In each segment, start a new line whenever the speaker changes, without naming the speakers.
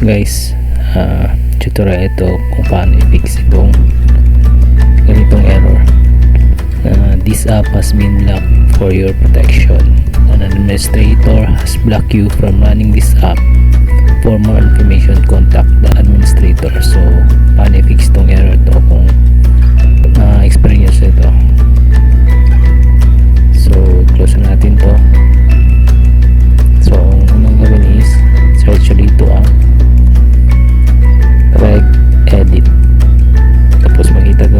guys, tutorial ito kung paano i-fix itong ganitong error. This app has been locked for your protection. An administrator has blocked you from running this app. For more information, contact the administrator. So paano i-fix itong error to kung experience ito. So close natin to. So ang unang gawin is search dito ang edit, tapos makita ko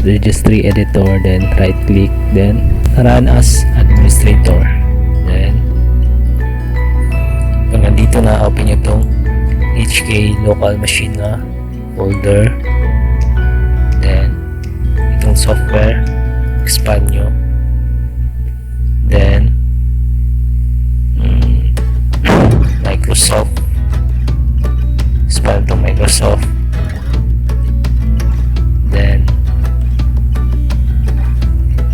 registry editor, then right click, then run as administrator. Then pag nandito na, open nyo itong HK local machine na folder, then itong software expand nyo, then Microsoft, expand to Microsoft, then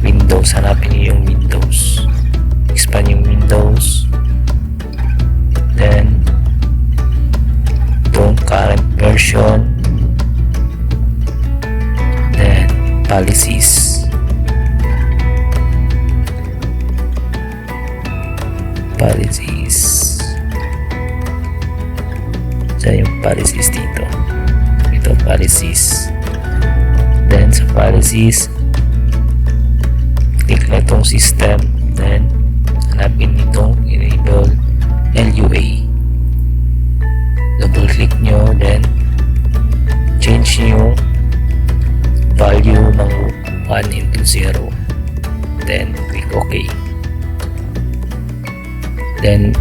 Windows, hanapin niyo yung Windows, expand yung Windows, then itong current version, then policies, sa yung policies dito, ito policies, then sa policies click na itong system, then hanapin nitong enable LUA, double click nyo, then change yung value ng 1 into 0, then click OK. Then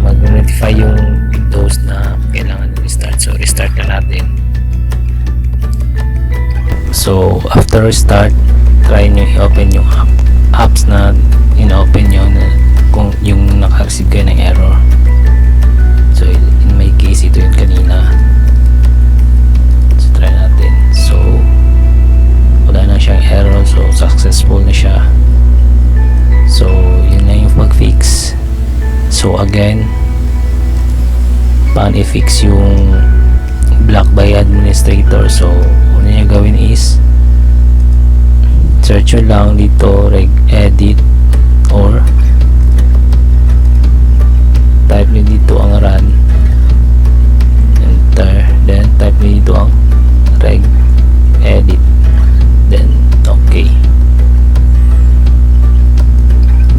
mag-notify yung Windows na kailangan i-restart, so restart na natin. So after restart, try nyo i-open yung apps na in-open nyo na kung yung naka-receive kayo ng error. So in my case, ito yung kanina. So try natin. So wala na siyang error, so successful na siya. So yun na yung pag-fix. So again, paano i-fix yung block by administrator? So una nyo gawin is search nyo lang dito edit, or type nyo dito ang run, enter, then type nyo dito ang edit, then okay.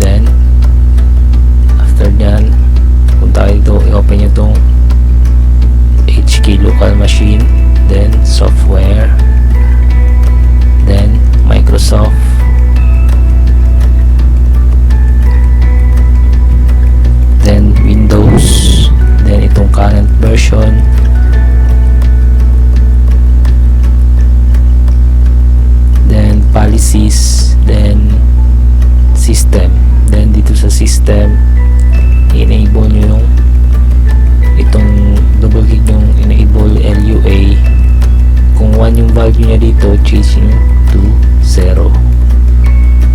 Then after nyan, punta kayo dito, i-open nyo itong HK local machine, then software, then Microsoft, then Windows, then itong current version, then policies, then system. Then dito sa system, enable nyo yung itong double click yung enable LUA. Kung 1 yung value niya dito, change nyo to 0.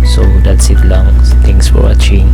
So that's it lang. Thanks for watching.